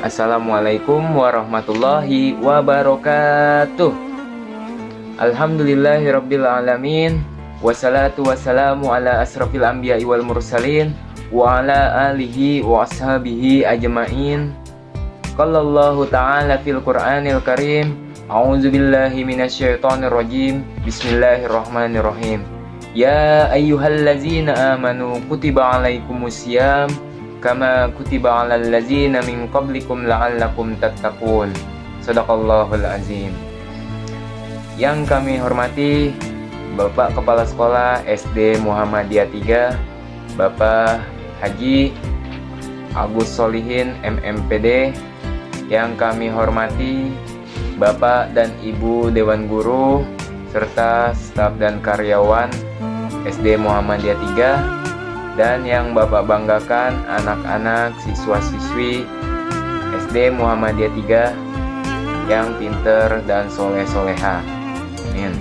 Assalamualaikum warahmatullahi wabarakatuh. Alhamdulillahirabbil alamin. Wassalatu wassalamu ala asrafil anbiya'i wal mursalin wa ala alihi wa ashabihi ajmain. Qallallahu ta'ala fil Qur'anil Karim. A'udzubillahi minasyaitonir rajim. Bismillahirrahmanirrahim. Ya ayyuhallazina amanu kutiba alaikumusiyam kama kutiba alal ladzina min qablikum la'allakum tattaqun. Shadaqallahul azim. Yang kami hormati Bapak Kepala Sekolah SD Muhammadiyah 3, Bapak Haji Agus Solihin MMPD. Yang kami hormati Bapak dan Ibu Dewan Guru serta staf dan karyawan SD Muhammadiyah 3, dan yang Bapak banggakan anak-anak siswa-siswi SD Muhammadiyah 3 yang pinter dan soleh-soleha. Amin.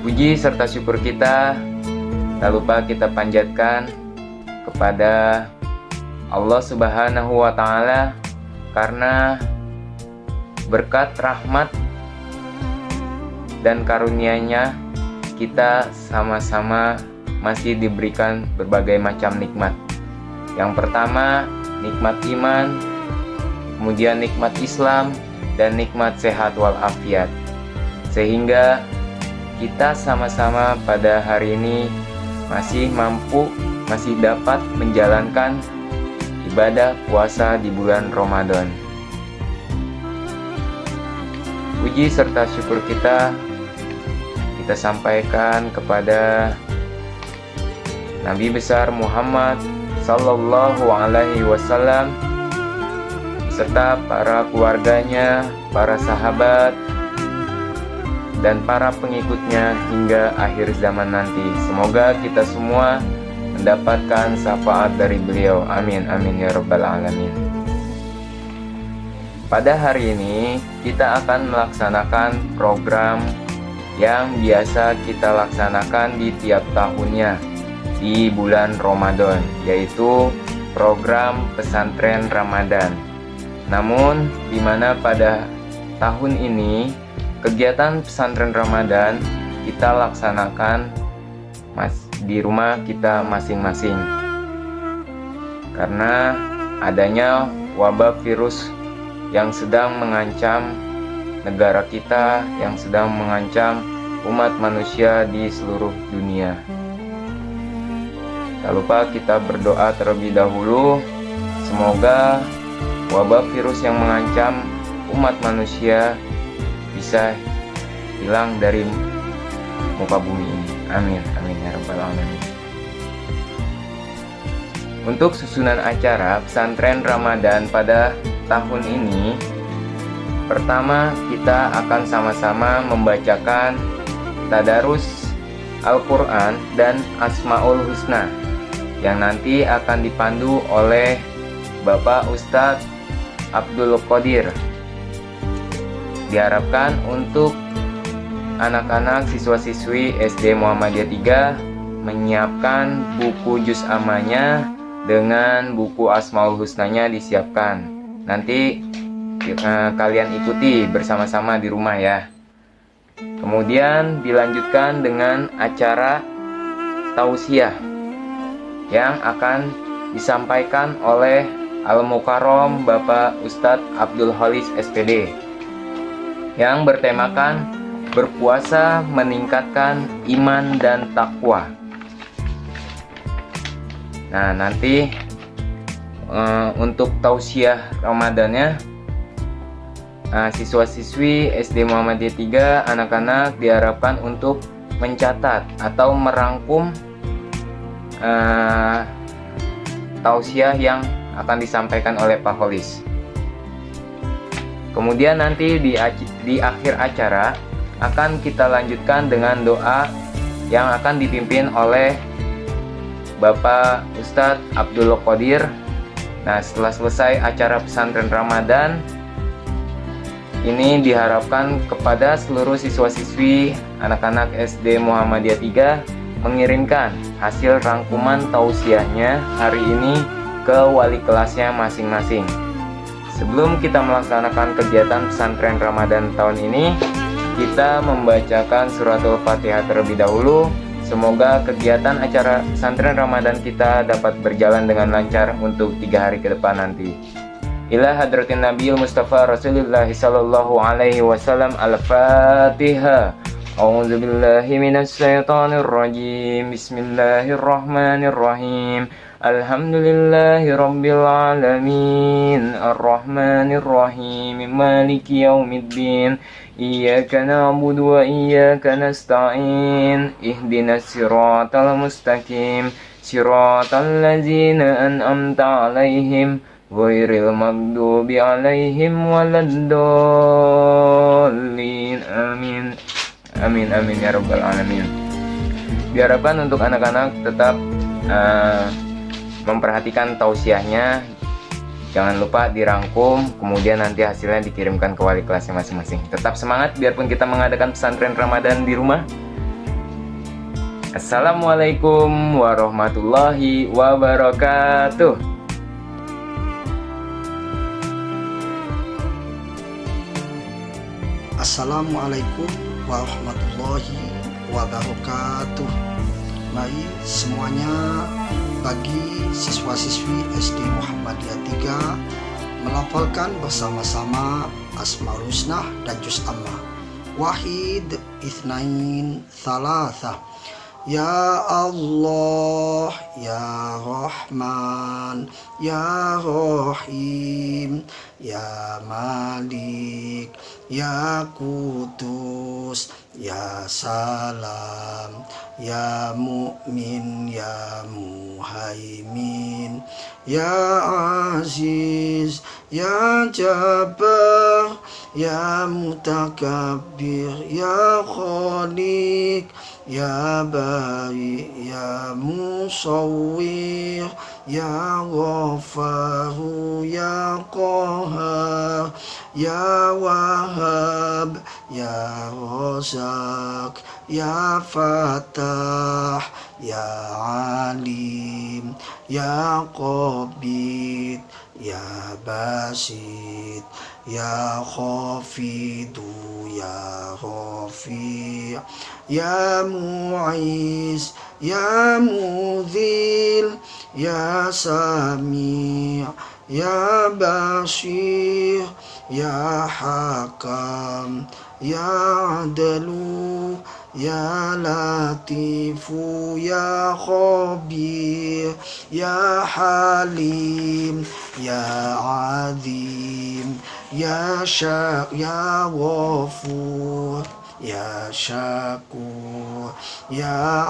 Puji serta syukur kita tak lupa kita panjatkan kepada Allah Subhanahu wa Ta'ala, karena berkat rahmat dan karunia-Nya kita sama-sama masih diberikan berbagai macam nikmat. Yang pertama, nikmat iman, kemudian nikmat Islam, dan nikmat sehat walafiat. Sehingga kita sama-sama pada hari ini masih mampu, masih dapat menjalankan ibadah puasa di bulan Ramadan. Puji serta syukur kita sampaikan kepada Nabi besar Muhammad Sallallahu Alaihi Wasallam serta para keluarganya, para sahabat, dan para pengikutnya hingga akhir zaman nanti. Semoga kita semua mendapatkan syafaat dari beliau. Amin, amin ya rabbal alamin. Pada hari ini kita akan melaksanakan program yang biasa kita laksanakan di tiap tahunnya di bulan Ramadan, yaitu program pesantren Ramadan. Namun di mana pada tahun ini kegiatan pesantren Ramadan kita laksanakan di rumah kita masing-masing, karena adanya wabah virus yang sedang mengancam negara kita, yang sedang mengancam umat manusia di seluruh dunia. Tak lupa kita berdoa terlebih dahulu, semoga wabah virus yang mengancam umat manusia bisa hilang dari muka bumi ini. Amin, amin ya rabbal alamin. Untuk susunan acara pesantren Ramadan pada tahun ini, pertama kita akan sama-sama membacakan tadarus Al-Quran dan Asmaul Husna yang nanti akan dipandu oleh Bapak Ustadz Abdul Qadir. Diharapkan untuk anak-anak siswa-siswi SD Muhammadiyah 3 menyiapkan buku juz amanya dengan buku Asmaul Husnanya disiapkan. Nanti kalian ikuti bersama-sama di rumah ya. Kemudian dilanjutkan dengan acara tausiah yang akan disampaikan oleh Al-Mukarrom Bapak Ustadz Abdul Halis SPD, yang bertemakan berpuasa meningkatkan iman dan takwa. Nah, nanti untuk tausiah Ramadannya, siswa-siswi SD Muhammadiyah 3 anak-anak diharapkan untuk mencatat atau merangkum tausiah yang akan disampaikan oleh Pak Holis. Kemudian nanti di akhir acara akan kita lanjutkan dengan doa yang akan dipimpin oleh Bapak Ustadz Abdul Qadir. Nah, setelah selesai acara pesantren Ramadan ini, diharapkan kepada seluruh siswa-siswi anak-anak SD Muhammadiyah 3 mengirimkan hasil rangkuman tausiahnya hari ini ke wali kelasnya masing-masing. Sebelum kita melaksanakan kegiatan pesantren Ramadan tahun ini, kita membacakan suratul Fatihah terlebih dahulu. Semoga kegiatan acara pesantren Ramadan kita dapat berjalan dengan lancar untuk 3 hari ke depan nanti. Ila hadratin Nabiul Mustafa Rasulullah sallallahu alaihi wasallam. Al-Fatihah. A'udzu billahi minasy syaithanir rajim. Bismillahirrahmanirrahim. Alhamdulillahi rabbil alamin. Ar-Rahmanir Rahim. Maliki yaumiddin. Iyyaka na'budu wa iyyaka nasta'in. Ihdinas siratal mustaqim. Siratal ladzina an'amta 'alaihim ghairil maghdubi 'alaihim waladdallin. Amin. Amin amin ya rabbal alamin. Diharapkan untuk anak-anak tetap memperhatikan tausiahnya. Jangan lupa dirangkum, kemudian nanti hasilnya dikirimkan ke wali kelasnya masing-masing. Tetap semangat biarpun kita mengadakan pesantren Ramadan di rumah. Assalamualaikum warahmatullahi wabarakatuh. Assalamualaikum warahmatullahi wabarakatuh. Mari semuanya, bagi siswa-siswi SD Muhammadiyah 3 melafalkan bersama-sama Asmaul Husna dan Juz Amma. Wahid, Itsnain, Tsalatsa. Ya Allah, Ya Rahman, Ya Rahim, Ya Malik, Ya Qudus, Ya Salam, Ya Mu'min, Ya Muhaimin, Ya Aziz, Ya Jabbar, Ya Mutakabbir, Ya Khaliq, Ya Bari, Ya Musawwir, Ya Ghafaru, Ya Qahhar, Ya Wahhab, Ya Razak, Ya Fattah, Ya Alim, Ya Qabid, Ya Basit, Ya Khafidu, Ya Rafi', Ya Mu'iz, Ya Mudhil, Ya Sami', Ya Bashir, Ya Hakam, Ya Adlu, Ya Latifu, Ya Khabir, Ya Halim, Ya Azim, Ya Ghafur, Ya Syakur, Ya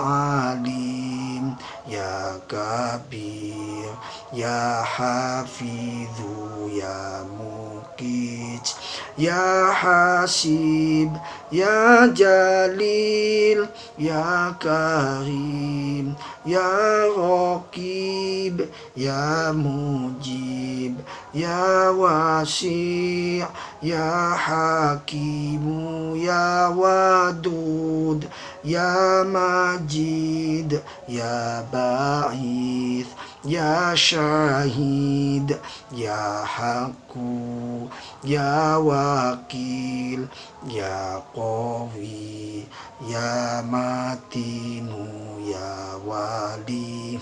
Alim, Ya Kabir, Ya Hafidhu, Ya Muqit, Ya Hasib, Ya Jalil, Ya Karim, Ya Raqib, Ya Mujib, Ya Wasi', Ya Hakimu, Ya Wadud, Ya Majid, Ya Ba'ith, Ya Syahid, Ya Haqqu, Ya Wakil, Ya Qawi, Ya Matinu, Ya Wali,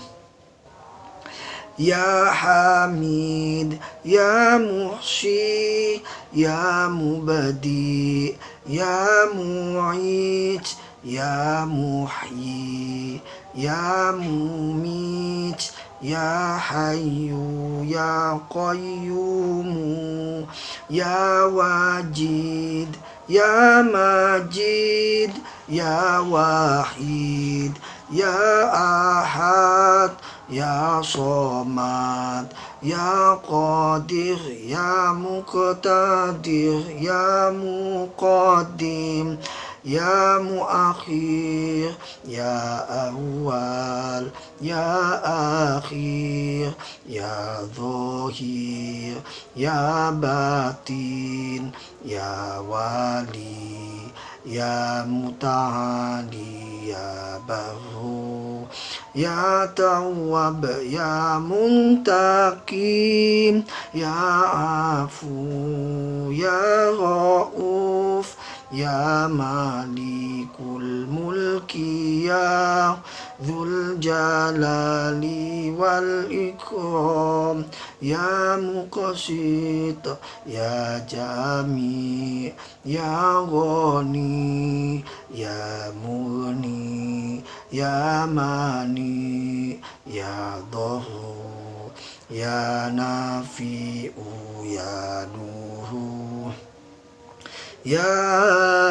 Ya Hamid, Ya Muhsi, Ya Mubadi, Ya Mu'id, Ya Muhyi, Ya Mumit, Ya Hayyu, Ya Qayyumu, Ya Wajid, Ya Majid, Ya Wahid, Ya Ahad, Ya Somad, Ya Qadir, Ya Muqtadir, Ya Muqaddim, Ya Muakhir, Ya Awal, Ya Akhir, Ya Zahir, Ya Batin, Ya Wali, Ya Muta'ali, Ya Barru, Ya Tawwab ya Muntakim, Ya Afu ya Rauf, Ya Malikul Mulki ya Dzul Jalali wal Ikram, Ya Muqsit ya Jami, Ya Ghani ya Muni, Ya Mani ya Dhahru, Ya Nafi'u ya Nuru, Ya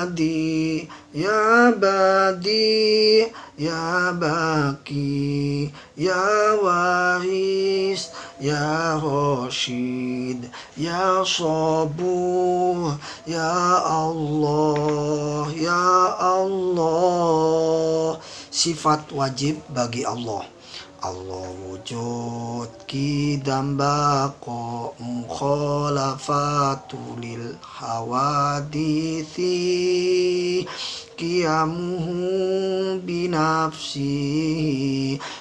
Hadi ya Badi ya Baki ya Waris ya Rashid ya Sabur, Ya Allah ya Allah. Sifat wajib bagi Allah. Allah wujud kidam baqo mukhalafatu lil hawadithi, qiyamuhu binafsi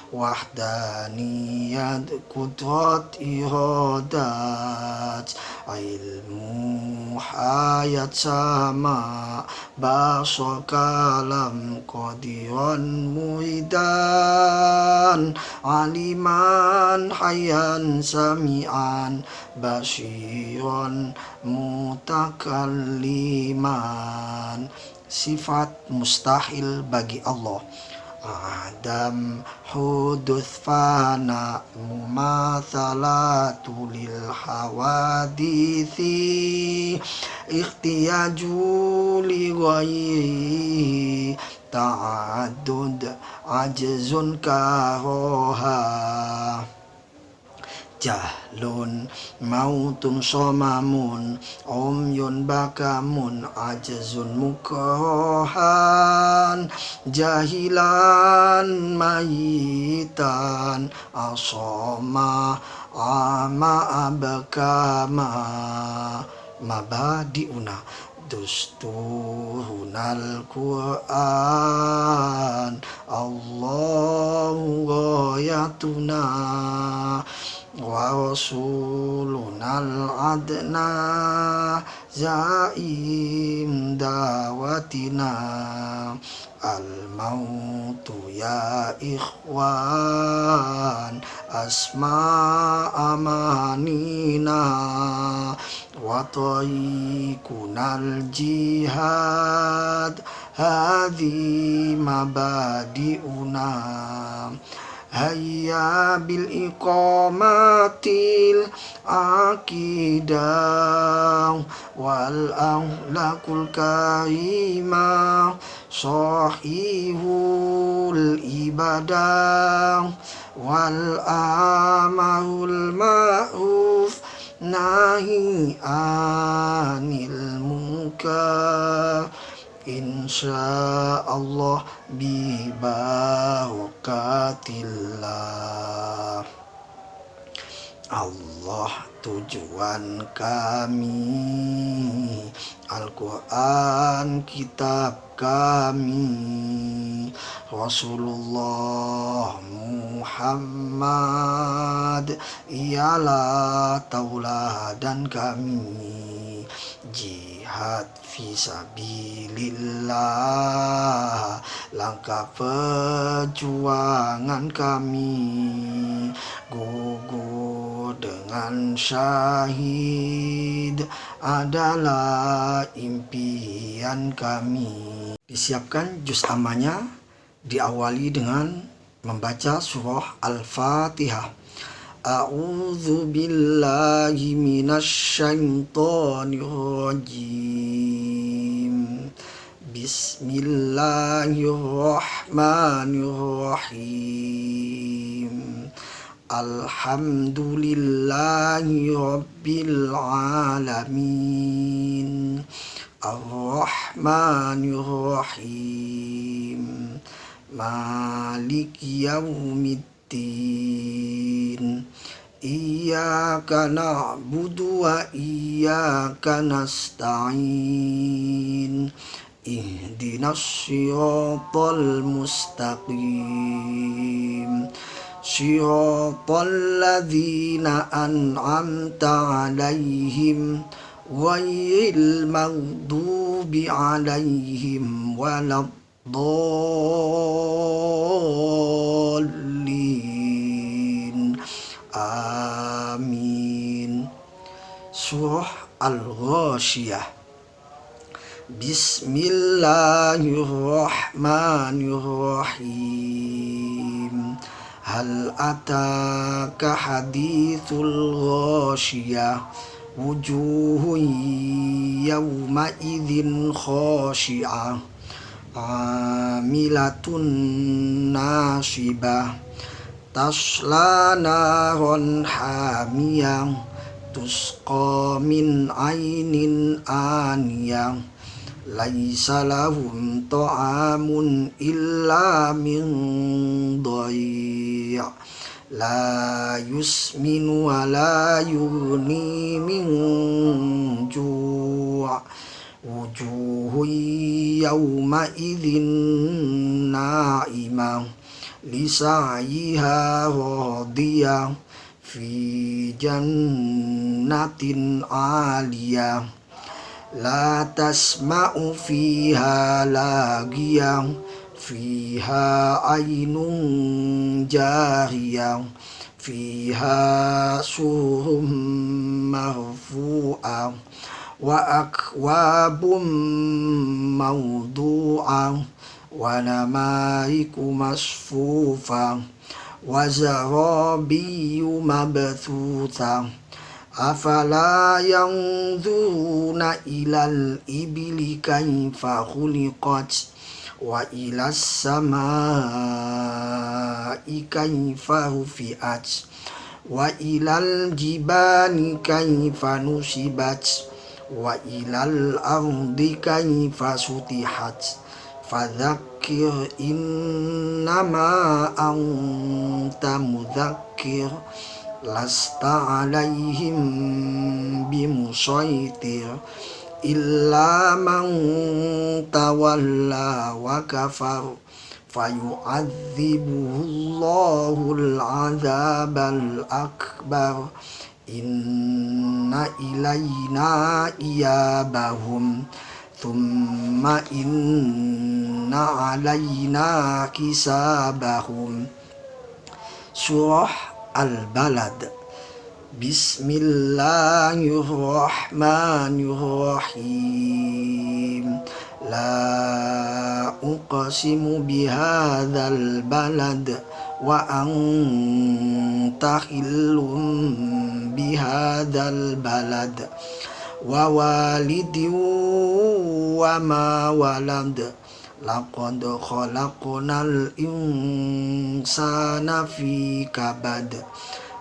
wahdaniyat kudrat iradat, ilmu hayat sama basar kalam qadiran muidan, aliman hayyan sami'an basiran mutakalliman. Sifat mustahil bagi Allah. Adam huduth fana mumathalatu lil hawadithi, ikhtiyaju li ghairi ta'addud ajzun karoha, jahlun mautun somamun umyun bakamun ajzun mukrohan, jahilan mayitan asoma ama abakama, mabadiuna dusturunal Qur'an, Allahu ghayatuna wa rasulunal adna, zaim dawatina, al mautu ya ikhwan asma amanina, wa tariqunal jihad hadhi mabadiuna, hayya bil iqamatil aqidah wal akhlaqul karimah, sahihul ibadah wal amarul ma'ruf nahi anil munkar, insyaallah bi barakatillah. Allah tujuan kami, Al-Quran kitab kami, Rasulullah Muhammad ialah tauladan kami, jihad fisabilillah langkah perjuangan kami, gugur dengan syahid adalah impian kami. Disiapkan juz amanya, diawali dengan membaca surah Al-Fatihah. A'udzu billahi minasy syaithanir rajim. Bismillahirrahmanirrahim. Alhamdulillahi rabbil alamin, ar-rahmanirrahim, maliki yaumiddin, iyyaka na'budu wa iyyaka nasta'in, ihdinas ihdinas siratal mustaqim siratal ladzina an'amta 'alaihim ghairil maghdubi 'alaihim waladdallin. Amin. Surah Al-Ghasyiyah. Bismillahirrahmanirrahim. Hal ataka hadithul ghasyiyah. Wujuhun yawma idzin khashi'ah. Amilatun nasibah. Tasla naron hamiyah. Tusqa min ainin aniyah. Laisa lahum ta'amun illa min dhai'. La yusminu wa la yughni min ju'. Wujuhun yawma idzin na'imah. Lisa'yiha radiyah. Fi jannatin 'aliyah. La tasma'u fiha lagiyah. Fiha aynun jariyah. Fiha surum marfu'ah. Wa akwabum mawdu'ah. Wa namariku masfufah. Wa zarabiyu mabthutha. Afala yanzuruna ilal ibili kaifa khuliqat. Wa ilas samai kaifa rufi'at. Wa ilal jibani kaifa nusibat. Wa ilal ardi kaifa sutihat. Fadzakir innama anta mudzakir. Lasta alaihim bimusaitir. Illa man tawalla wa kafar. Fayu'adzibuhullahul 'adzabal akbar. Inna ilayna iyabahum. Thumma inna alayna kisabahum. Surah Al-Balad. Bismillahirrahmanirrahim. La uqsimu bihadzal balad wa anta hillum bihadzal balad wa walidin wa ma walad. Laqad khalaqnal insana fi kabad.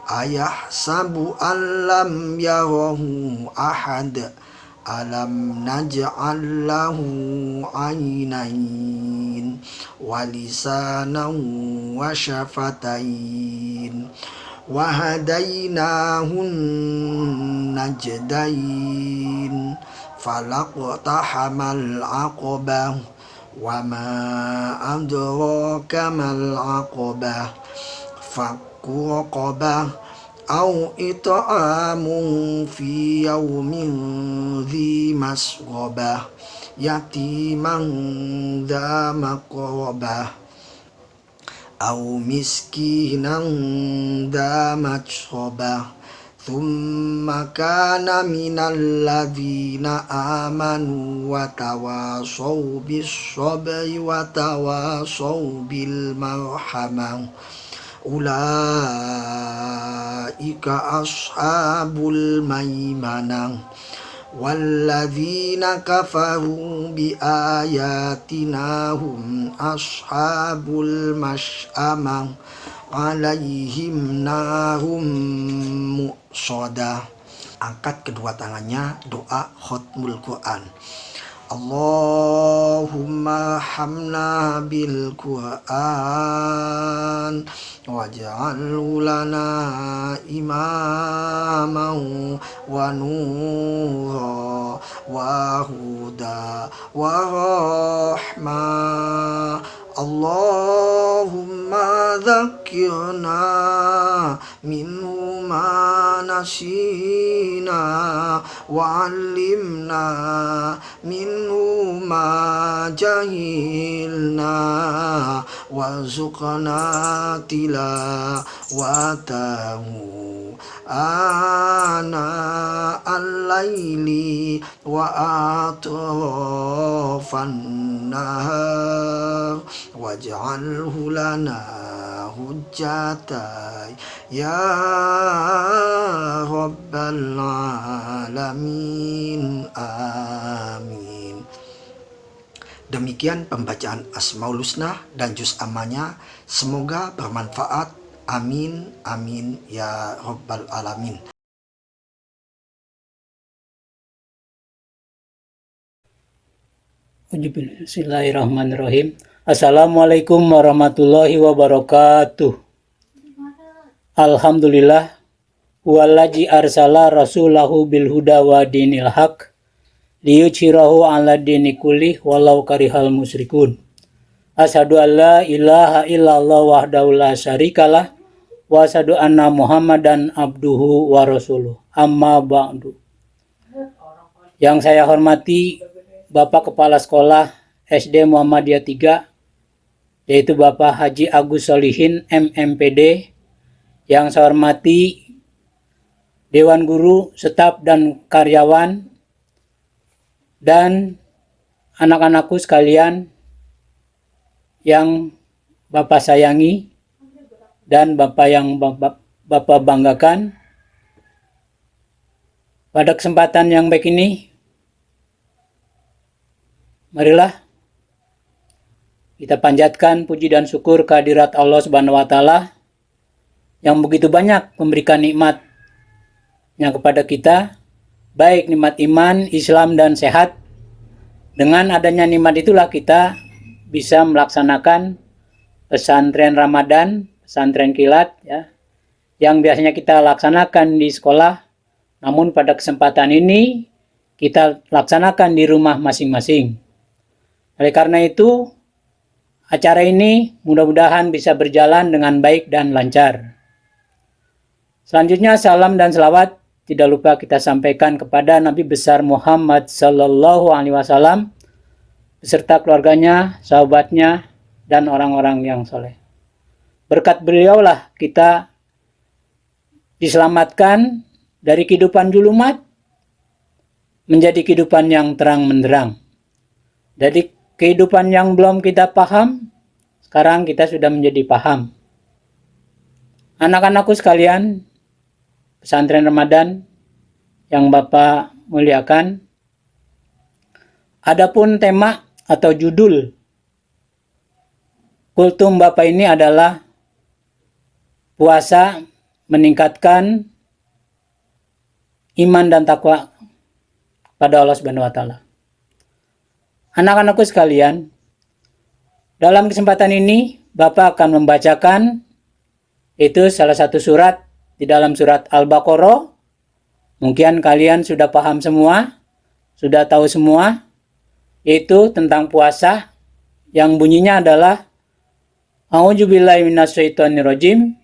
Ayahsabu an lam yarahu ahad. Alam naj'al lahu aynayn wa lisanan wa syafatain wa hadaynahun najdain. Falaqtahamal aqabah wa ma adraka mal aqabah. Fakku raqabah au it'amun fi yaumin dhi masghabah. Yatiman dha maqrabah au miskinan dha matrabah. Thumma kana minal ladzina amanu wa tawasaw bis sabri wa tawasaw bil marhamah. Ulaika ashabul maimanah. Walladzina kafaru bi ayatina hum ashabul mash'amah. Alaihim narum muqsadah. Angkat kedua tangannya, doa khatmul Quran. Allahumma hamna bil Quran واجعله لنا إماما ونورا وهدى ورحمة. اللهم ذكرنا منه ما نسينا وعلمنا منه ما جهلنا وارزقنا تلاوته آناء الليل وأطراف النهار واجعله لنا حجة يا رب العالمين آمين. Demikian pembacaan Asmaul Husna dan juz ammanya. Semoga bermanfaat. Amin, amin, ya Rabbal Alamin. Bismillahirrahmanirrahim. Assalamualaikum warahmatullahi wabarakatuh. Alhamdulillah. Wallazi arsala rasulahu bil huda wa dinil haq liyuchirahu ala dini kullih walau karihal musyrikun. Asyhadu an la ilaha illallah wahdahu la syarikalah wa asyhadu anna Muhammadan abduhu wa rasuluh. Amma ba'du. Yang saya hormati Bapak Kepala Sekolah SD Muhammadiyah 3, yaitu Bapak Haji Agus Solihin MMPD. Yang saya hormati Dewan Guru, staf dan karyawan, dan anak-anakku sekalian yang Bapak sayangi dan Bapak yang Bapak banggakan. Pada kesempatan yang baik ini, marilah kita panjatkan puji dan syukur kehadirat Allah Subhanahu wa Ta'ala yang begitu banyak memberikan nikmatnya kepada kita, baik nikmat iman, Islam, dan sehat. Dengan adanya nikmat itulah kita bisa melaksanakan pesantren Ramadan, pesantren kilat, ya, yang biasanya kita laksanakan di sekolah, namun pada kesempatan ini kita laksanakan di rumah masing-masing. Oleh karena itu, acara ini mudah-mudahan bisa berjalan dengan baik dan lancar. Selanjutnya, salam dan selawat tidak lupa kita sampaikan kepada Nabi besar Muhammad Sallallahu Alaihi Wasallam beserta keluarganya, sahabatnya, dan orang-orang yang soleh. Berkat beliaulah kita diselamatkan dari kehidupan julumat menjadi kehidupan yang terang menderang. Dari kehidupan yang belum kita paham, sekarang kita sudah menjadi paham. Anak-anakku sekalian, pesantren Ramadan yang Bapak muliakan, adapun tema atau judul kultum Bapak ini adalah puasa meningkatkan iman dan takwa pada Allah Subhanahu wa Ta'ala. Anak-anakku sekalian, dalam kesempatan ini Bapak akan membacakan itu salah satu surat di dalam surat Al-Baqarah. Mungkin kalian sudah paham semua, sudah tahu semua, yaitu tentang puasa yang bunyinya adalah A'udzubillahi minasyaitonirrajim.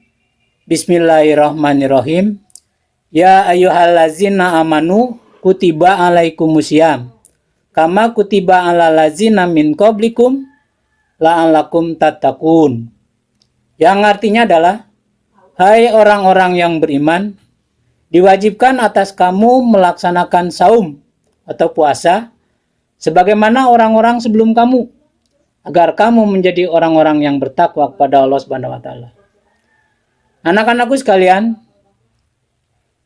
Bismillahirrahmanirrahim. Ya ayyuhallazina amanu kutiba alaikumusiyam kama kutiba alal ladzina min qablikum la'allakum tattaqun. Yang artinya adalah, hai orang-orang yang beriman, diwajibkan atas kamu melaksanakan saum atau puasa sebagaimana orang-orang sebelum kamu, agar kamu menjadi orang-orang yang bertakwa kepada Allah Subhanahu wa Ta'ala. Anak-anakku sekalian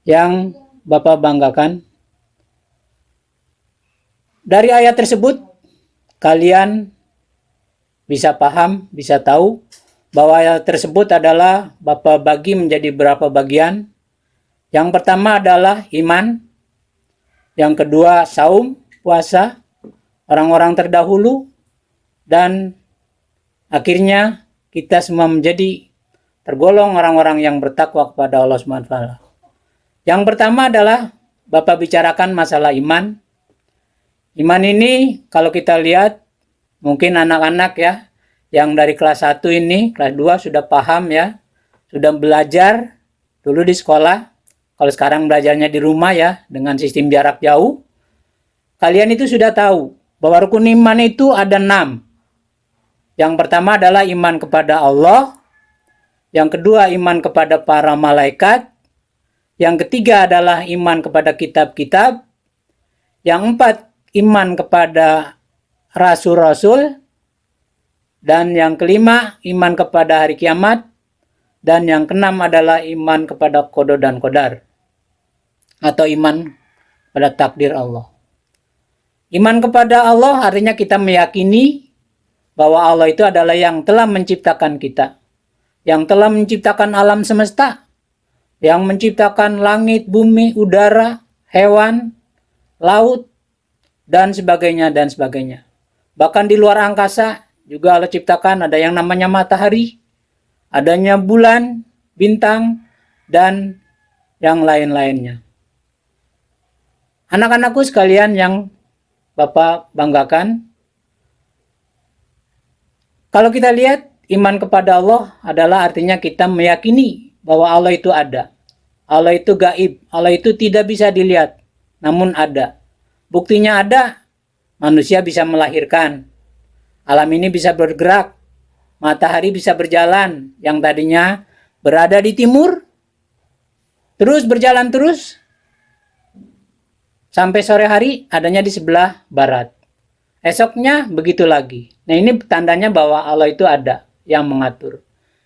yang Bapak banggakan, dari ayat tersebut kalian bisa paham, bisa tahu bahwa ayat tersebut adalah Bapak bagi menjadi berapa bagian. Yang pertama adalah iman, yang kedua saum, puasa, orang-orang terdahulu, dan akhirnya kita semua menjadi tergolong orang-orang yang bertakwa kepada Allah SWT. Yang pertama adalah Bapak bicarakan masalah iman. Iman ini kalau kita lihat, mungkin anak-anak ya, yang dari kelas 1 ini, kelas 2 sudah paham ya, sudah belajar dulu di sekolah. Kalau sekarang belajarnya di rumah ya, dengan sistem jarak jauh. Kalian itu sudah tahu bahwa rukun iman itu ada 6. Yang pertama adalah iman kepada Allah. Yang kedua iman kepada para malaikat. Yang ketiga adalah iman kepada kitab-kitab. Yang empat iman kepada rasul-rasul. Dan yang kelima iman kepada hari kiamat. Dan yang keenam adalah iman kepada qada dan qadar. Atau iman pada takdir Allah. Iman kepada Allah artinya kita meyakini bahwa Allah itu adalah yang telah menciptakan kita, yang telah menciptakan alam semesta, yang menciptakan langit, bumi, udara, hewan, laut, dan sebagainya, dan sebagainya. Bahkan di luar angkasa juga Allah ciptakan ada yang namanya matahari, adanya bulan, bintang, dan yang lain-lainnya. Anak-anakku sekalian yang Bapak banggakan, kalau kita lihat iman kepada Allah adalah artinya kita meyakini bahwa Allah itu ada. Allah itu gaib, Allah itu tidak bisa dilihat, namun ada. Buktinya ada, manusia bisa melahirkan, alam ini bisa bergerak, matahari bisa berjalan, yang tadinya berada di timur, terus berjalan terus, sampai sore hari adanya di sebelah barat. Esoknya begitu lagi. Nah ini tandanya bahwa Allah itu ada yang mengatur.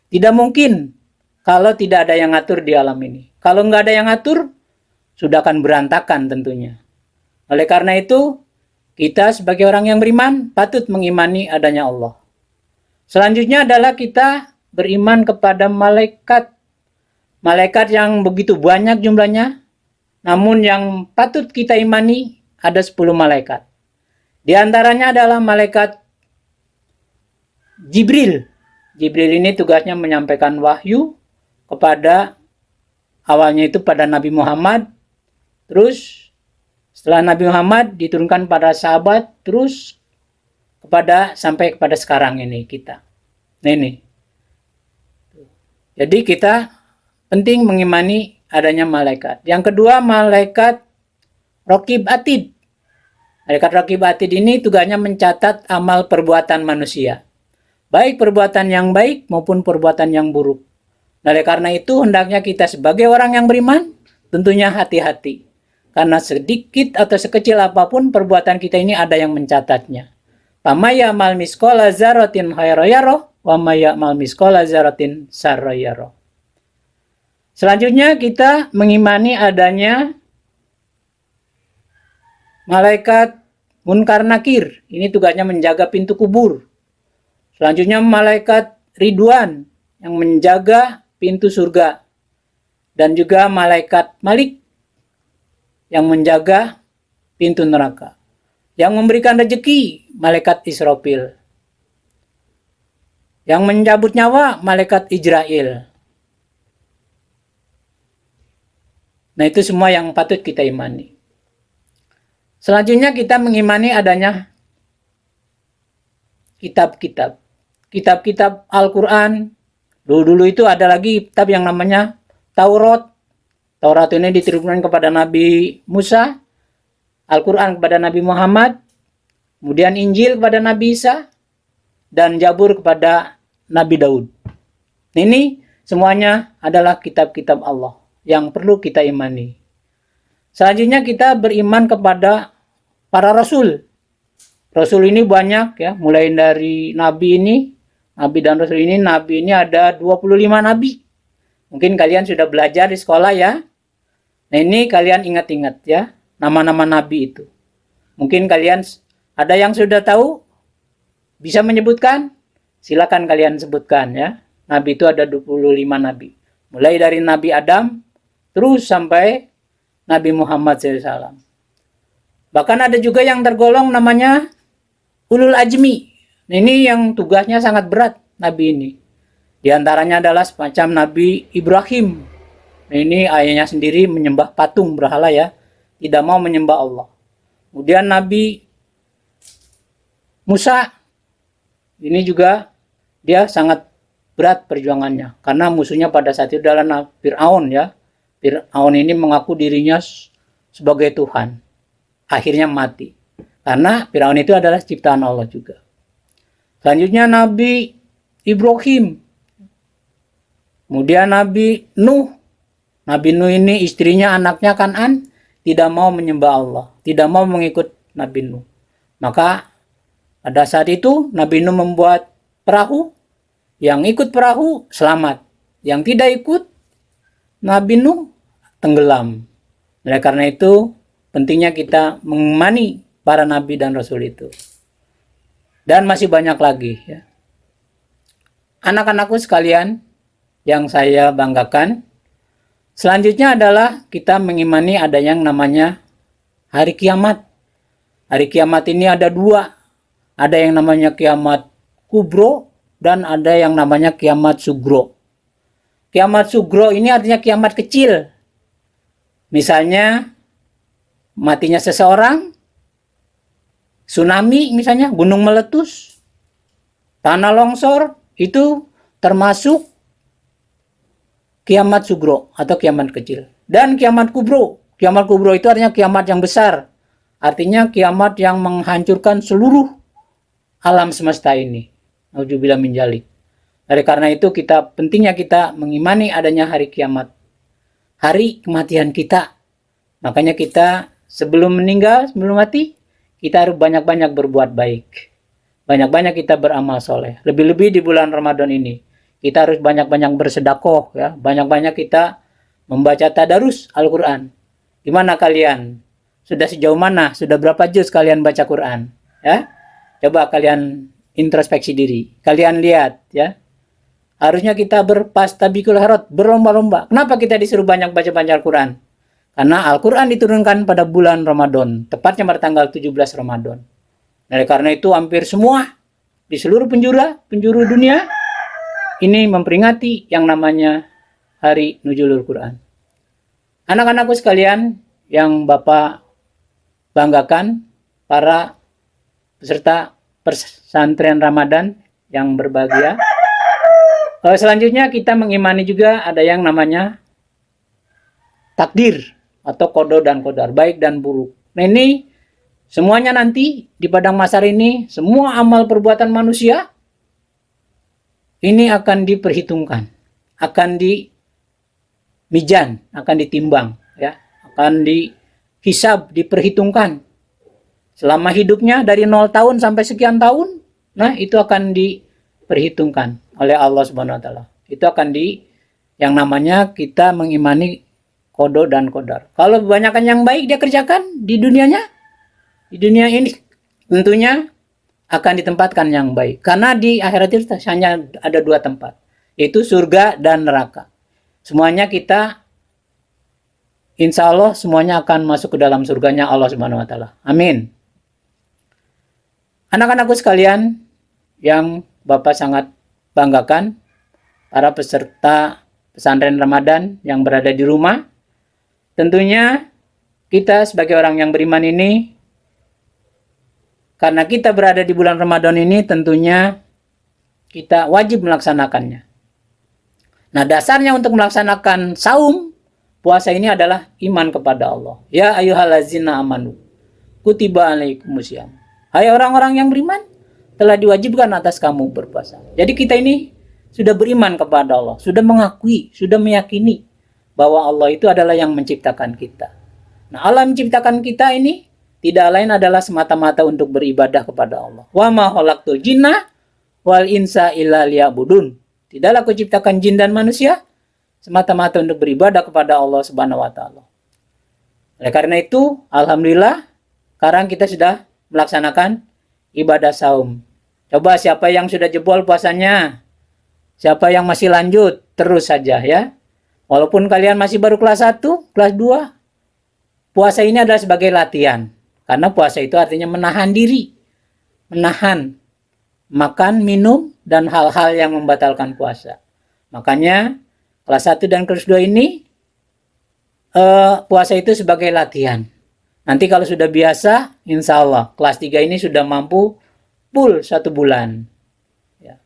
Tidak mungkin kalau tidak ada yang ngatur di alam ini. Kalau nggak ada yang ngatur, sudah akan berantakan tentunya. Oleh karena itu, kita sebagai orang yang beriman patut mengimani adanya Allah. Selanjutnya adalah kita beriman kepada malaikat. Malaikat yang begitu banyak jumlahnya, namun yang patut kita imani ada 10 malaikat. Di antaranya adalah malaikat Jibril. Jibril ini tugasnya menyampaikan wahyu kepada awalnya itu pada Nabi Muhammad. Terus setelah Nabi Muhammad diturunkan pada sahabat, terus sampai kepada sekarang ini kita. Nah ini. Jadi kita penting mengimani adanya malaikat. Yang kedua malaikat Raqib Atid. Malaikat Raqib Atid ini tugasnya mencatat amal perbuatan manusia. Baik perbuatan yang baik maupun perbuatan yang buruk. Oleh karena itu hendaknya kita sebagai orang yang beriman tentunya hati-hati. Karena sedikit atau sekecil apapun perbuatan kita ini ada yang mencatatnya. Pamaya mal miskola zaratin khairayaro, wa maya mal miskola zaratin sarayaro. Selanjutnya kita mengimani adanya malaikat Munkar Nakir. Ini tugasnya menjaga pintu kubur. Selanjutnya malaikat Ridwan yang menjaga pintu surga. Dan juga malaikat Malik yang menjaga pintu neraka. Yang memberikan rezeki malaikat Israfil. Yang mencabut nyawa malaikat Israel. Nah itu semua yang patut kita imani. Selanjutnya kita mengimani adanya kitab-kitab. Kitab-kitab Al-Quran. Dulu itu ada lagi kitab yang namanya Taurat. Taurat ini diturunkan kepada Nabi Musa. Al-Quran kepada Nabi Muhammad. Kemudian Injil kepada Nabi Isa. Dan Zabur kepada Nabi Daud. Ini semuanya adalah kitab-kitab Allah yang perlu kita imani. Selanjutnya kita beriman kepada para rasul. Rasul ini banyak ya, mulai dari nabi ini, nabi dan rasul ini, nabi ini ada 25 nabi. Mungkin kalian sudah belajar di sekolah ya. Nah ini kalian ingat-ingat ya, nama-nama nabi itu. Mungkin kalian ada yang sudah tahu, bisa menyebutkan? Silakan kalian sebutkan ya. Nabi itu ada 25 nabi. Mulai dari Nabi Adam, terus sampai Nabi Muhammad SAW. Bahkan ada juga yang tergolong namanya Ulul Ajmi. Ini yang tugasnya sangat berat, Nabi ini. Di antaranya adalah semacam Nabi Ibrahim. Nah, ini ayahnya sendiri menyembah patung berhala ya, tidak mau menyembah Allah. Kemudian Nabi Musa, ini juga dia sangat berat perjuangannya karena musuhnya pada saat itu adalah Fir'aun ya. Fir'aun ini mengaku dirinya sebagai Tuhan. Akhirnya mati. Karena Fir'aun itu adalah ciptaan Allah juga. Selanjutnya Nabi Ibrahim. Kemudian Nabi Nuh. Nabi Nuh ini istrinya, anaknya Kan'an tidak mau menyembah Allah, tidak mau mengikut Nabi Nuh. Maka pada saat itu Nabi Nuh membuat perahu. Yang ikut perahu selamat, yang tidak ikut Nabi Nuh tenggelam. Oleh karena itu pentingnya kita mengimani para nabi dan rasul itu. Dan masih banyak lagi ya. Anak-anakku sekalian yang saya banggakan, selanjutnya adalah kita mengimani ada yang namanya hari kiamat. Hari kiamat ini ada dua. Ada yang namanya kiamat kubro dan ada yang namanya kiamat sugro. Kiamat sugro ini artinya kiamat kecil. Misalnya matinya seseorang, tsunami misalnya, gunung meletus, tanah longsor, itu termasuk kiamat sugro atau kiamat kecil. Dan kiamat kubro itu artinya kiamat yang besar. Artinya kiamat yang menghancurkan seluruh alam semesta ini. Nauzubillah min dzalik. Oleh karena itu pentingnya kita mengimani adanya hari kiamat. Hari kematian kita. Makanya kita sebelum meninggal, sebelum mati, kita harus banyak-banyak berbuat baik. Banyak-banyak kita beramal soleh. Lebih-lebih di bulan Ramadan ini. Kita harus banyak-banyak bersedekah ya. Banyak-banyak kita membaca tadarus Al-Quran. Gimana kalian? Sudah sejauh mana? Sudah berapa juz kalian baca Quran? Ya? Coba kalian introspeksi diri. Kalian lihat ya. Harusnya kita berpastabikul khairat, berlomba-lomba. Kenapa kita disuruh banyak baca Al-Quran? Karena Al-Quran diturunkan pada bulan Ramadan, tepatnya pada tanggal 17 Ramadan. Oleh karena itu hampir semua di seluruh penjuru dunia ini memperingati yang namanya Hari Nuzulul Quran. Anak-anakku sekalian yang Bapak banggakan, para peserta pesantren Ramadan yang berbahagia. Selanjutnya kita mengimani juga ada yang namanya takdir atau kodo dan kodar, baik dan buruk. Nah ini semuanya nanti di padang mahsyar ini, semua amal perbuatan manusia ini akan diperhitungkan, akan dimizan, akan ditimbang, ya, akan dihisab, diperhitungkan. Selama hidupnya dari 0 tahun sampai sekian tahun, nah itu akan diperhitungkan oleh Allah Subhanahu wa taala. Itu akan yang namanya kita mengimani kodo dan kodar. Kalau kebanyakan yang baik dia kerjakan di dunianya, di dunia ini tentunya akan ditempatkan yang baik. Karena di akhirat itu hanya ada 2 tempat, yaitu surga dan neraka. Semuanya kita insya Allah semuanya akan masuk ke dalam surganya Allah Subhanahu wa taala. Amin. Anak-anakku sekalian yang Bapak sangat banggakan, para peserta pesantren Ramadan yang berada di rumah, tentunya kita sebagai orang yang beriman ini, karena kita berada di bulan Ramadan ini, tentunya kita wajib melaksanakannya. Nah, dasarnya untuk melaksanakan saum, puasa ini adalah iman kepada Allah. Ya ayyuhallazina amanu, kutiba alaikumusiyam. Hai orang-orang yang beriman, telah diwajibkan atas kamu berpuasa. Jadi kita ini sudah beriman kepada Allah, sudah mengakui, sudah meyakini bahwa Allah itu adalah yang menciptakan kita. Nah, Allah menciptakan kita ini tidak lain adalah semata-mata untuk beribadah kepada Allah. Wa ma khalaqtul jinna wal insa illa liya'budun. Tidaklah aku ciptakan jin dan manusia semata-mata untuk beribadah kepada Allah Subhanahu wa taala. Oleh karena itu, alhamdulillah sekarang kita sudah melaksanakan ibadah saum. Coba siapa yang sudah jebol puasanya? Siapa yang masih lanjut? Terus saja ya. Walaupun kalian masih baru kelas 1, kelas 2, puasa ini adalah sebagai latihan. Karena puasa itu artinya menahan diri. Menahan makan, minum, dan hal-hal yang membatalkan puasa. Makanya kelas 1 dan kelas 2 ini puasa itu sebagai latihan. Nanti kalau sudah biasa, insya Allah kelas 3 ini sudah mampu full 1 bulan. Ya.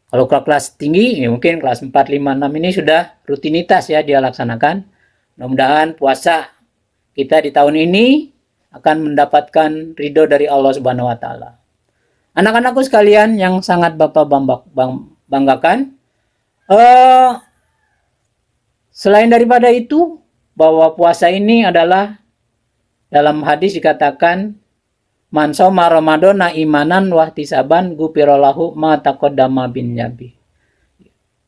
Kalau kelas tinggi, ya mungkin kelas 4, 5, 6 ini sudah rutinitas ya dia laksanakan. Mudah-mudahan puasa kita di tahun ini akan mendapatkan ridho dari Allah Subhanahu wa Ta'ala. Anak-anakku sekalian yang sangat Bapak banggakan, selain daripada itu, bahwa puasa ini adalah dalam hadis dikatakan man shoma ramadhana imanan wahtisaban ghufirallahu ma taqaddama bin yabi.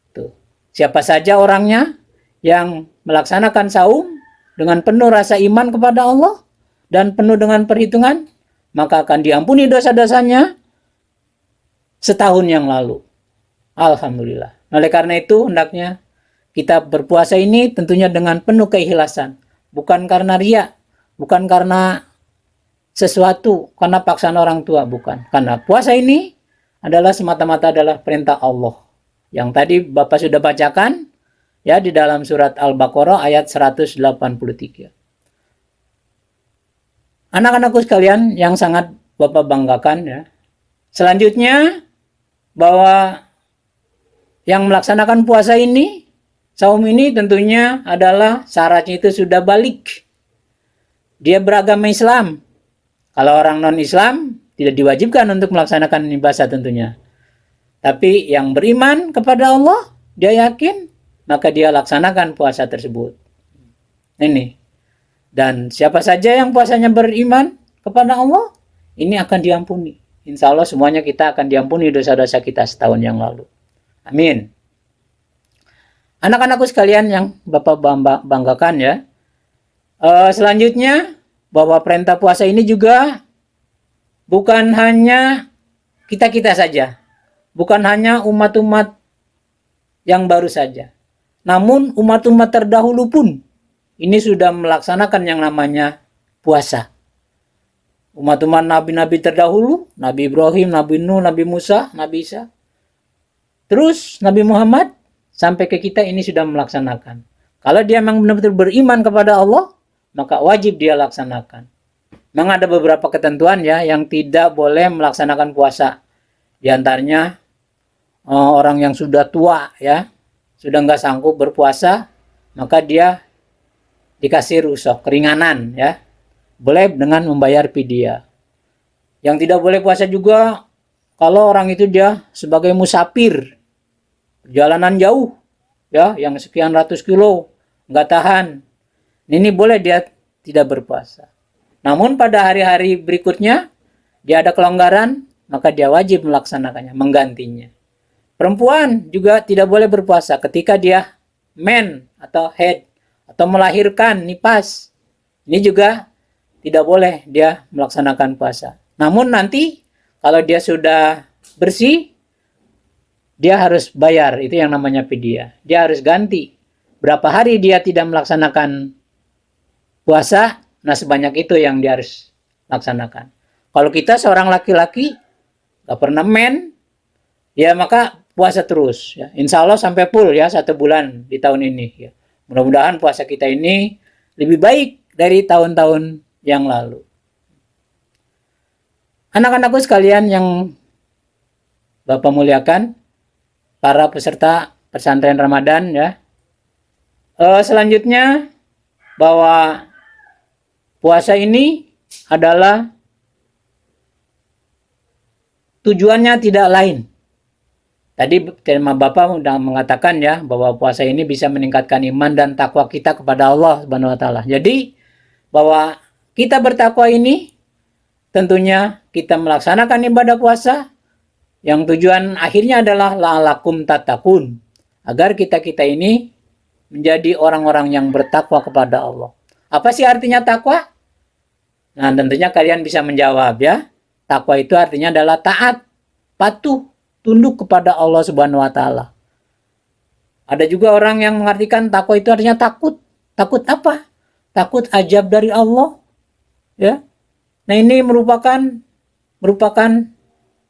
Tuh. Siapa saja orangnya yang melaksanakan saum dengan penuh rasa iman kepada Allah dan penuh dengan perhitungan, maka akan diampuni dosa-dosanya setahun yang lalu. Alhamdulillah. Oleh karena itu, hendaknya kita berpuasa ini tentunya dengan penuh keikhlasan. Bukan karena riya, bukan karena sesuatu, karena paksaan orang tua, bukan. Karena puasa ini adalah semata-mata adalah perintah Allah. Yang tadi Bapak sudah bacakan, ya di dalam surat Al-Baqarah ayat 183. Anak-anakku sekalian yang sangat Bapak banggakan ya. Selanjutnya bahwa yang melaksanakan puasa ini, saum ini tentunya adalah syaratnya itu sudah balik. Dia beragama Islam. Kalau orang non-Islam tidak diwajibkan untuk melaksanakan ibadah tentunya. Tapi yang beriman kepada Allah, dia yakin, maka dia laksanakan puasa tersebut. Ini. Dan siapa saja yang puasanya beriman kepada Allah, ini akan diampuni. Insya Allah semuanya kita akan diampuni dosa-dosa kita setahun yang lalu. Amin. Anak-anakku sekalian yang Bapak banggakan ya. Selanjutnya, bahwa perintah puasa ini juga bukan hanya kita-kita saja. Bukan hanya umat-umat yang baru saja. Namun umat-umat terdahulu pun ini sudah melaksanakan yang namanya puasa. Umat-umat nabi-nabi terdahulu, Nabi Ibrahim, Nabi Nuh, Nabi Musa, Nabi Isa. Terus Nabi Muhammad sampai ke kita ini sudah melaksanakan. Kalau dia memang benar-benar beriman kepada Allah, maka wajib dia laksanakan. Memang ada beberapa ketentuan ya yang tidak boleh melaksanakan puasa. Di antaranya orang yang sudah tua ya, sudah nggak sanggup berpuasa, maka dia dikasih rukhsah, keringanan ya. Boleh dengan membayar fidyah. Yang tidak boleh puasa juga kalau orang itu dia sebagai musafir, perjalanan jauh ya, yang sekian ratus kilo nggak tahan. Ini boleh dia tidak berpuasa. Namun pada hari-hari berikutnya dia ada kelonggaran, maka dia wajib melaksanakannya, menggantinya. Perempuan juga tidak boleh berpuasa ketika dia men atau head atau melahirkan nifas. Ini juga tidak boleh dia melaksanakan puasa. Namun nanti kalau dia sudah bersih, dia harus bayar, itu yang namanya fidyah. Dia harus ganti. Berapa hari dia tidak melaksanakan puasa, nah sebanyak itu yang dia harus laksanakan. Kalau kita seorang laki-laki gak pernah men, ya maka puasa terus. Ya. Insya Allah sampai full ya 1 bulan di tahun ini. Ya. Mudah-mudahan puasa kita ini lebih baik dari tahun-tahun yang lalu. Anak-anakku sekalian yang Bapak muliakan, para peserta pesantren Ramadan ya. Selanjutnya bahwa puasa ini adalah tujuannya tidak lain. Tadi tema Bapak sudah mengatakan ya bahwa puasa ini bisa meningkatkan iman dan takwa kita kepada Allah Subhanahu wa Ta'ala. Jadi bahwa kita bertakwa ini tentunya kita melaksanakan ibadah puasa yang tujuan akhirnya adalah la'alakum tattaqun, agar kita-kita ini menjadi orang-orang yang bertakwa kepada Allah. Apa sih artinya takwa? Nah, tentunya kalian bisa menjawab ya. Takwa itu artinya adalah taat, patuh, tunduk kepada Allah Subhanahu wa Ta'ala. Ada juga orang yang mengartikan takwa itu artinya takut. Takut apa? Takut azab dari Allah. Ya. Nah, ini merupakan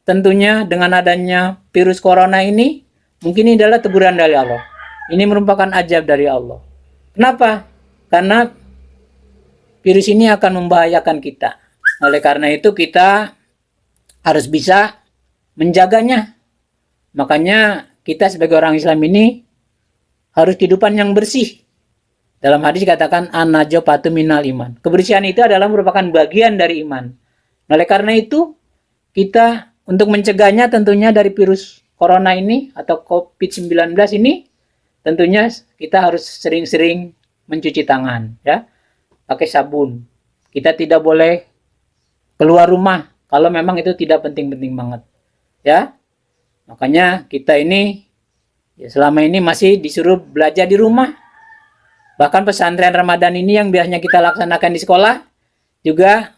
tentunya dengan adanya virus corona ini Mungkin ini adalah teguran dari Allah. Ini merupakan ajab dari Allah. Kenapa? Karena virus ini akan membahayakan kita. Oleh karena itu kita harus bisa menjaganya. Makanya kita sebagai orang Islam ini harus kehidupan yang bersih. Dalam hadis dikatakan an-najafatu minal iman. Kebersihan itu adalah merupakan bagian dari iman. Oleh karena itu kita untuk mencegahnya tentunya dari virus corona ini atau COVID-19 ini, tentunya kita harus sering-sering mencuci tangan, ya, pakai sabun. Kita tidak boleh keluar rumah kalau memang itu tidak penting-penting banget, ya. Makanya kita ini ya, selama ini masih disuruh belajar di rumah. Bahkan pesantren Ramadan ini yang biasanya kita laksanakan di sekolah juga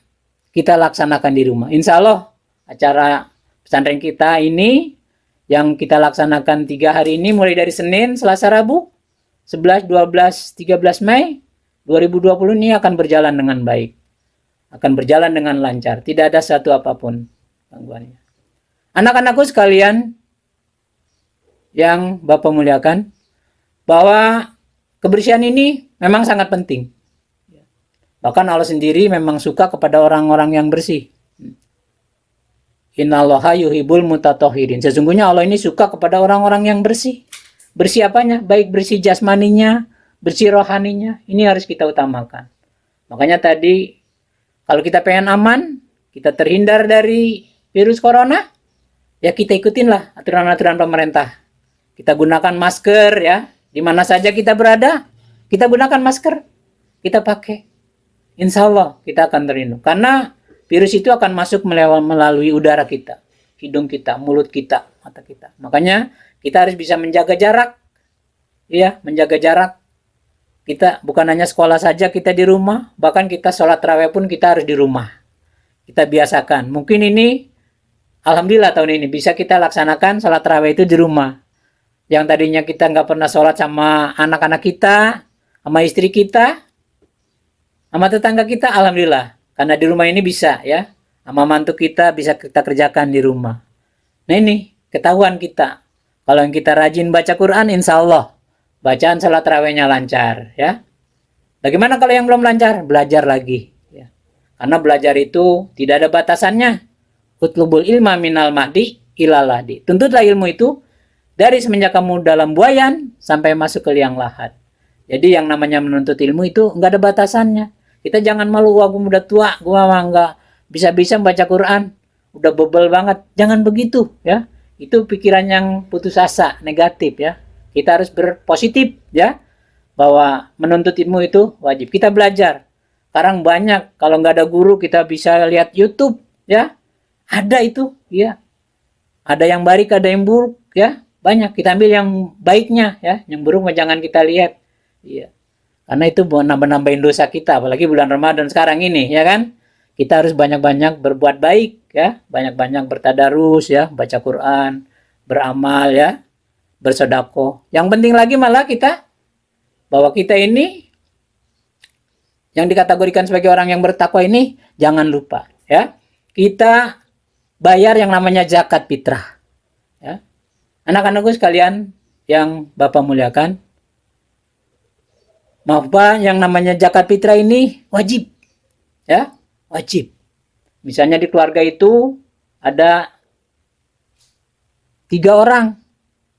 kita laksanakan di rumah. Insya Allah acara pesantren kita ini yang kita laksanakan 3 hari ini mulai dari Senin, Selasa, Rabu 11, 12, 13 Mei 2020 ini akan berjalan dengan baik. Akan berjalan dengan lancar. Tidak ada satu apapun gangguannya. Anak-anakku sekalian yang Bapak muliakan, bahwa kebersihan ini memang sangat penting. Bahkan Allah sendiri memang suka kepada orang-orang yang bersih. Innallaha yuhibbul mutatahhirin. Sesungguhnya Allah ini suka kepada orang-orang yang bersih. Bersih apanya? Baik bersih jasmaninya, bersih rohaninya. Ini harus kita utamakan. Makanya tadi kalau kita pengen aman, kita terhindar dari virus corona, ya kita ikutinlah aturan-aturan pemerintah. Kita gunakan masker, ya. Di mana saja kita berada, kita gunakan masker. Kita pakai. Insya Allah kita akan terlindung. Karena virus itu akan masuk melalui udara kita, hidung kita, mulut kita, mata kita. Makanya kita harus bisa menjaga jarak. Ya, menjaga jarak. Kita bukan hanya sekolah saja, kita di rumah, bahkan kita sholat tarawih pun kita harus di rumah. Kita biasakan. Mungkin ini, alhamdulillah tahun ini bisa kita laksanakan sholat tarawih itu di rumah. Yang tadinya kita nggak pernah sholat sama anak-anak kita, sama istri kita, sama tetangga kita, alhamdulillah. Karena di rumah ini bisa, ya. Sama mantu kita bisa kita kerjakan di rumah. Nah ini, ketahuan kita. Kalau yang kita rajin baca Quran, insya Allah bacaan salat tarawihnya lancar, ya. Bagaimana kalau yang belum lancar? Belajar lagi, ya. Karena belajar itu tidak ada batasannya. Utlubul ilma minal mahdi ilal lahdi. Tuntutlah ilmu itu dari semenjak kamu dalam buayan sampai masuk ke liang lahat. Jadi yang namanya menuntut ilmu itu nggak ada batasannya. Kita jangan malu, aku udah tua, gua mah nggak bisa-bisa membaca Quran, udah bebel banget. Jangan begitu, ya. Itu pikiran yang putus asa, negatif, ya. Kita harus berpositif, ya, bahwa menuntut ilmu itu wajib. Kita belajar. Sekarang banyak, kalau nggak ada guru kita bisa lihat YouTube, ya. Ada itu, ya. Ada yang baik, ada yang buruk, ya. Banyak. Kita ambil yang baiknya, ya. Yang buruk jangan kita lihat, iya. Karena itu nambah-nambahin dosa kita, apalagi bulan Ramadan sekarang ini, ya kan? Kita harus banyak-banyak berbuat baik, ya, banyak-banyak bertadarus, ya, baca Quran, beramal, ya, bersedekah. Yang penting lagi malah kita, bahwa kita ini yang dikategorikan sebagai orang yang bertakwa ini, jangan lupa, ya, kita bayar yang namanya zakat fitrah, ya. Anak-anakku sekalian yang Bapak muliakan, maaf Pak, yang namanya zakat fitrah ini wajib, ya, wajib. Misalnya di keluarga itu ada 3 orang.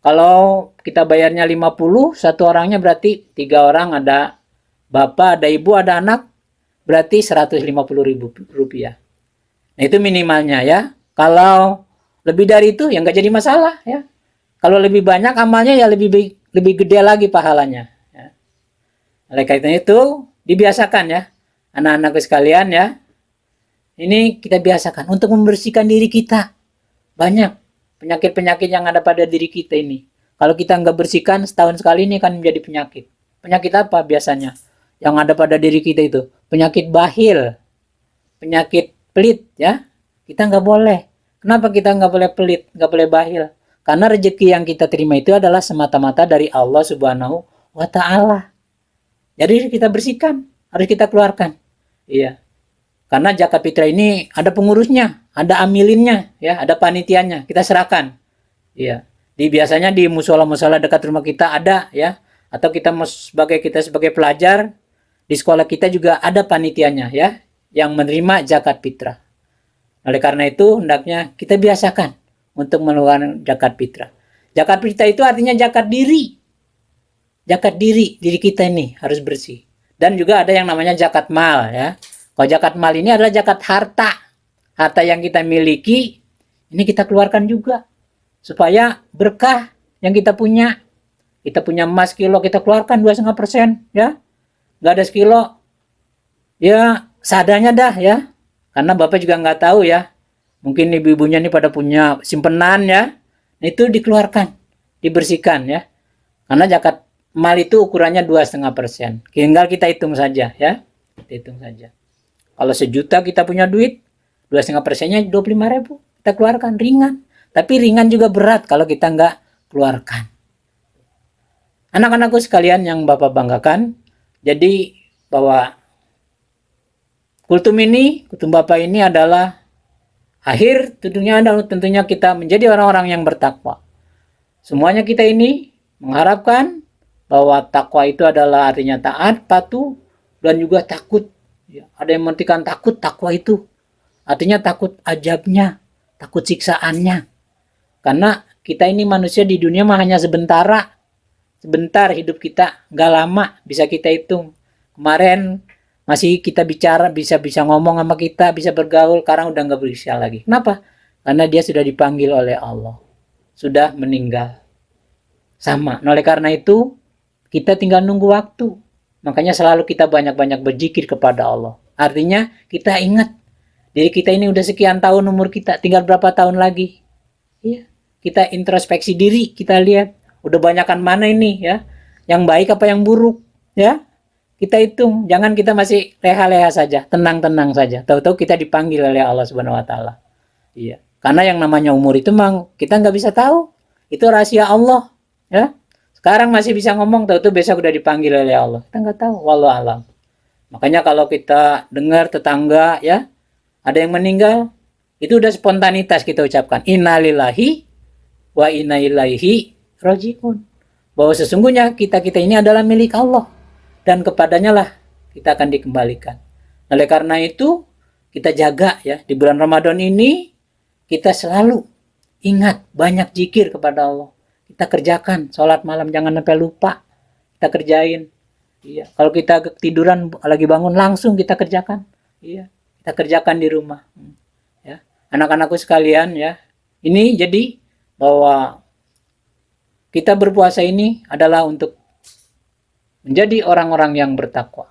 Kalau kita bayarnya 50, satu orangnya berarti 3 orang, ada bapak, ada ibu, ada anak, berarti 150.000 rupiah. Nah itu minimalnya, ya. Kalau lebih dari itu ya nggak jadi masalah, ya. Kalau lebih banyak amalnya ya lebih gede lagi pahalanya. Oleh karena itu dibiasakan, ya, anak-anak sekalian, ya. Ini kita biasakan untuk membersihkan diri kita. Banyak penyakit-penyakit yang ada pada diri kita ini. Kalau kita nggak bersihkan setahun sekali ini akan menjadi penyakit. Penyakit apa biasanya? Yang ada pada diri kita itu penyakit bahil, penyakit pelit, ya. Kita nggak boleh. Kenapa kita nggak boleh pelit, nggak boleh bahil? Karena rezeki yang kita terima itu adalah semata-mata dari Allah Subhanahu wa Ta'ala. Jadi kita bersihkan, harus kita keluarkan. Iya. Karena zakat fitrah ini ada pengurusnya, ada amilinnya, ya, ada panitianya. Kita serahkan. Iya. Biasanya di musola-musola dekat rumah kita ada ya, atau kita sebagai pelajar di sekolah kita juga ada panitianya ya yang menerima zakat fitrah. Oleh karena itu hendaknya kita biasakan untuk mengeluarkan zakat fitrah. Zakat fitrah itu artinya zakat diri. Zakat diri kita ini harus bersih. Dan juga ada yang namanya zakat mal ya. Kalau zakat mal ini adalah zakat harta. Harta yang kita miliki ini kita keluarkan juga supaya berkah yang kita punya. Kita punya emas kilo, kita keluarkan 2,5% ya. Nggak ada sekilo, ya seadanya dah ya. Karena Bapak juga nggak tahu ya. Mungkin ibu-ibunya ini pada punya simpenan ya. Itu dikeluarkan, dibersihkan ya. Karena zakat mal itu ukurannya 2,5%. Tinggal kita hitung saja ya. Kita hitung saja. Kalau 1 juta kita punya duit, 2,5%-nya 25.000. Kita keluarkan, ringan. Tapi ringan juga berat kalau kita nggak keluarkan. Anak-anakku sekalian yang Bapak banggakan, jadi bahwa kultum Bapak ini adalah akhir tentunya kita menjadi orang-orang yang bertakwa. Semuanya kita ini mengharapkan bahwa takwa itu adalah artinya taat, patuh, dan juga takut. Ya, ada yang mengartikan takwa itu artinya takut azabnya, takut siksaannya. Karena kita ini manusia di dunia mah hanya sebentar hidup kita, nggak lama, bisa kita hitung. Kemarin masih kita bicara, bisa ngomong sama kita, bisa bergaul, sekarang udah nggak bisa lagi. Kenapa? Karena dia sudah dipanggil oleh Allah, sudah meninggal. Sama. Oleh karena itu, kita tinggal nunggu waktu. Makanya selalu kita banyak-banyak berzikir kepada Allah. Artinya kita ingat, diri kita ini udah sekian tahun umur kita, tinggal berapa tahun lagi. Iya. Kita introspeksi diri, kita lihat. Udah banyakan mana ini ya, yang baik apa yang buruk ya, kita hitung. Jangan kita masih leha-leha saja, tenang-tenang saja, tahu-tahu kita dipanggil oleh Allah Subhanahu Wa Taala. Iya, karena yang namanya umur itu memang kita nggak bisa tahu, itu rahasia Allah ya. Sekarang masih bisa ngomong, tahu-tahu besok udah dipanggil oleh Allah, kita nggak tahu, wallahu alam. Makanya kalau kita dengar tetangga ya ada yang meninggal, itu udah spontanitas kita ucapkan innalillahi wa inna ilaihi rajiun, bahwa sesungguhnya kita ini adalah milik Allah dan kepadanya lah kita akan dikembalikan. Oleh karena itu kita jaga ya, di bulan Ramadan ini kita selalu ingat banyak zikir kepada Allah. Kita kerjakan sholat malam, jangan sampai lupa, kita kerjain. Iya, kalau kita tiduran lagi bangun langsung kita kerjakan. Iya, kita kerjakan di rumah. Ya, anak-anakku sekalian ya, ini jadi bahwa kita berpuasa ini adalah untuk menjadi orang-orang yang bertakwa.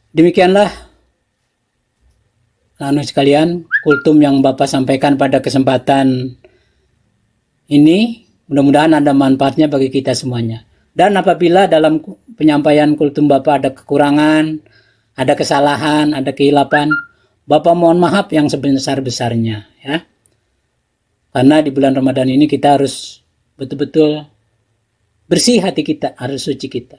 Demikianlah sekalian kultum yang Bapak sampaikan pada kesempatan ini. Mudah-mudahan ada manfaatnya bagi kita semuanya. Dan apabila dalam penyampaian kultum Bapak ada kekurangan, ada kesalahan, ada kehilapan, Bapak mohon maaf yang sebesar-besarnya ya. Karena di bulan Ramadan ini kita harus betul-betul bersih hati kita, harus suci kita.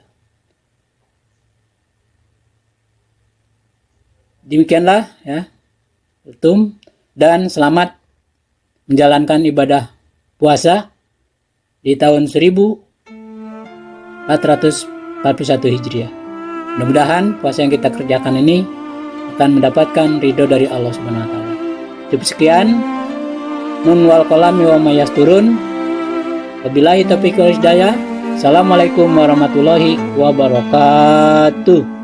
Demikianlah ya, kultum, dan selamat menjalankan ibadah puasa di tahun 1441 Hijriah. Mudah-mudahan puasa yang kita kerjakan ini akan mendapatkan ridho dari Allah Subhanahu Wa Taala. Cukup sekian. Nun wal qalami wa mayasturun. Wabillahi taufiq wal hidayah. Assalamualaikum warahmatullahi wabarakatuh.